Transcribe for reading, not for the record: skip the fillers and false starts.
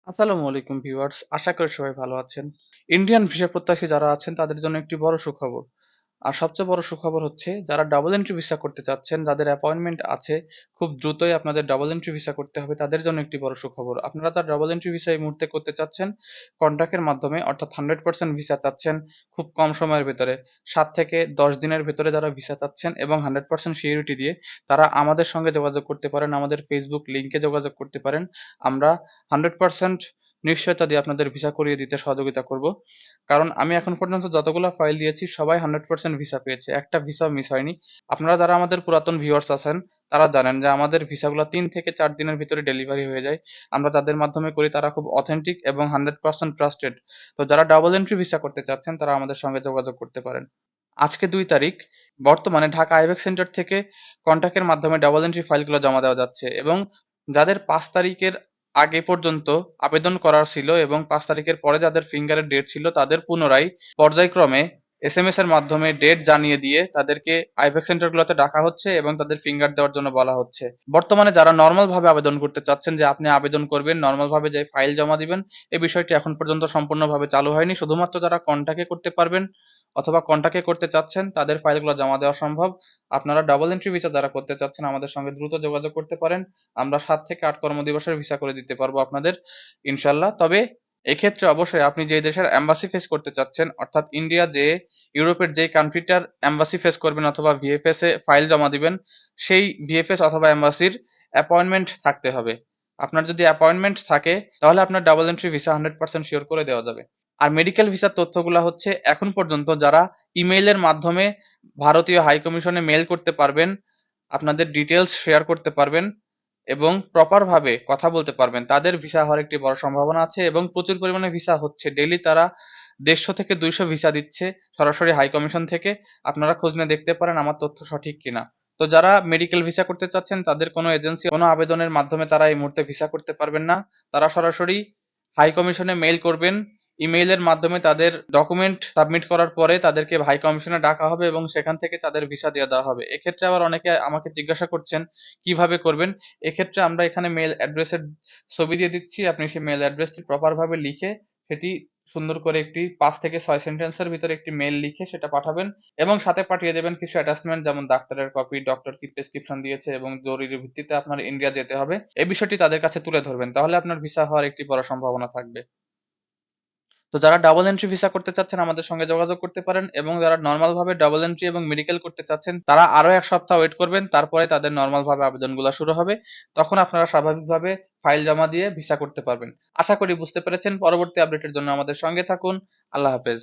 আসসালামু আলাইকুম ভিউয়ার্স, আশা করি সবাই ভালো আছেন। ইন্ডিয়ান ভিসা প্রত্যাশী যারা আছেন তাদের জন্য একটি বড় সুখবর। আর সবচেয়ে বড় সুখবর হচ্ছে যারা ডাবল এন্ট্রি ভিসা করতে চাচ্ছেন, যাদের অ্যাপয়েন্টমেন্ট আছে, খুব দ্রুতই আপনাদের ডাবল এন্ট্রি ভিসা করতে হবে, তাদের জন্য একটি বড় সুখবর। আপনারা যারা ডাবল এন্ট্রি ভিসা এই মুহূর্তে করতে চাচ্ছেন, কন্ট্রাক্টের মাধ্যমে অর্থাৎ 100% ভিসা চাচ্ছেন খুব কম সময়ের ভেতরে, ৭ থেকে ১০ দিনের ভেতরে যারা ভিসা চাচ্ছেন এবং 100% সিউরিটি দিয়ে, তারা আমাদের সঙ্গে যোগাযোগ করতে পারেন, আমাদের ফেসবুক লিংকে যোগাযোগ করতে পারেন। আমরা 100% নিশ্চয়তা দিয়ে আপনাদের ভিসা করিয়ে দিতে সহযোগিতা করব। কারণ আমি এখন পর্যন্ত যতগুলা ফাইল দিয়েছি সবাই 100% ভিসা পেয়েছে। একটা ভিসাও মিস হয়নি। আপনারা যারা আমাদের পুরাতন ভিউয়ার্স আছেন, তারা জানেন যে আমাদের ভিসাগুলা ৩ থেকে ৪ দিনের ভিতরে ডেলিভারি হয়ে যায়। আমরা যাদের মাধ্যমে করি তারা খুব অথেন্টিক এবং 100% ট্রাস্টেড। তো যারা ডাবল এন্ট্রি ভিসা করতে চাচ্ছেন তারা আমাদের সঙ্গে যোগাযোগ করতে পারেন। আজকে ২ তারিখ। বর্তমানে ঢাকা আইবেক সেন্টার থেকে কন্টাক্টের মাধ্যমে ডাবল এন্ট্রি ফাইলগুলো জমা দেওয়া যাচ্ছে এবং যাদের ৫ তারিখের আগে পর্যন্ত আবেদন করার ছিল এবং ৫ তারিখের পরে যাদের ফিঙ্গারের ডেট ছিল তাদের পুনরায় পর্যায়ক্রমে এসএমএস এর মাধ্যমে ডেট জানিয়ে দিয়ে তাদেরকে আইবেক সেন্টারগুলোতে ডাকা হচ্ছে এবং তাদের ফিঙ্গার দেওয়ার জন্য বলা হচ্ছে। বর্তমানে যারা নরমাল ভাবে আবেদন করতে চাচ্ছেন যে আপনি আবেদন করবেন, নরমাল ভাবে যে ফাইল জমা দিবেন, এই বিষয়টি এখন পর্যন্ত সম্পূর্ণভাবে চালু হয়নি। শুধুমাত্র যারা কন্টাক্টে করতে পারবেন অথবা কন্টাক্টে করতে চাচ্ছেন তাদের ফাইলগুলো জমা দেওয়া সম্ভব। আপনারা ডাবল এন্ট্রি ভিসা যারা করতে চাচ্ছেন আমাদের সঙ্গে দ্রুত যোগাযোগ করতে পারেন। আমরা ৭ থেকে ৮ কর্মদিবসের ভিসা করে দিতে পারবো আপনাদের ইনশাল্লাহ। তবে এক্ষেত্রে অবশ্যই আপনি যে দেশের এম্বাসি ফেস করতে চাচ্ছেন, অর্থাৎ ইন্ডিয়া যে ইউরোপের যে কান্ট্রিটার এম্বাসি ফেস করবেন অথবা ভিএফএস এ ফাইল জমা দিবেন, সেই ভিএফএস অথবা এম্বাসির অ্যাপয়েন্টমেন্ট থাকতে হবে। আপনার যদি অ্যাপয়েন্টমেন্ট থাকে তাহলে আপনার ডাবল এন্ট্রি ভিসা 100% শিওর করে দেওয়া যাবে। আর মেডিকেল ভিসার তথ্যগুলা হচ্ছে এখন পর্যন্ত যারা ইমেইলের মাধ্যমে ভারতীয় হাই কমিশনে মেইল করতে পারবেন, আপনাদের ডিটেইলস শেয়ার করতে পারবেন এবং প্রপার ভাবে কথা বলতে পারবেন, তাদের ভিসা হওয়ার একটি বড় সম্ভাবনা আছে এবং প্রচুর পরিমাণে ভিসা হচ্ছে। ডেইলি তারা ১৫০ থেকে ২০০ ভিসা দিচ্ছে সরাসরি হাই কমিশন থেকে। আপনারা খোঁজ নিয়ে দেখতে পারেন আমার তথ্য সঠিক কিনা। তো যারা মেডিকেল ভিসা করতে চাচ্ছেন তাদের কোনো এজেন্সি কোনো আবেদনের মাধ্যমে তারা এই মুহূর্তে ভিসা করতে পারবেন না। তারা সরাসরি হাই কমিশনে মেইল করবেন। ইমেইলের মাধ্যমে তাদের ডকুমেন্ট সাবমিট করার পরে তাদেরকে হাই কমিশনে ডাকা হবে এবং সেখান থেকে তাদের ভিসা দিয়ে দেওয়া হবে। এক্ষেত্রে আবার অনেকে আমাকে জিজ্ঞাসা করছেন কিভাবে করবেন? এক্ষেত্রে আমরা এখানে মেইল অ্যাড্রেসের ছবি দিয়ে দিচ্ছি। আপনি সেই মেইল অ্যাড্রেসটি প্রপার ভাবে লিখে সেটি সুন্দর করে একটি ৫ থেকে ৬ সেন্টেন্সের ভিতরে একটি মেইল লিখে সেটা পাঠাবেন এবং সাথে পাঠিয়ে দেবেন কিছু অ্যাটাচমেন্ট, যেমন ডাক্তারের কপি, ডক্টর কি প্রেসক্রিপশন দিয়েছে এবং জরুরি ভিত্তিতে আপনার ইন্ডিয়া যেতে হবে। এই বিষয়টি তাদের কাছে তুলে ধরবেন। তাহলে আপনার ভিসা হওয়ার একটি বড় সম্ভাবনা থাকবে। তো যারা ডাবল এন্ট্রি ভিসা করতে চাচ্ছেন আমাদের সঙ্গে যোগাযোগ করতে পারেন এবং যারা নরমাল ভাবে ডাবল এন্ট্রি এবং মেডিকেল করতে চাচ্ছেন তারা আরো ১ সপ্তাহ ওয়েট করবেন। তারপরে তাদের নরমাল ভাবে আবেদনগুলা শুরু হবে। তখন আপনারা স্বাভাবিকভাবে ফাইল জমা দিয়ে ভিসা করতে পারবেন। আশা করি বুঝতে পেরেছেন। পরবর্তী আপডেটের জন্য আমাদের সঙ্গে থাকুন। আল্লাহ হাফেজ।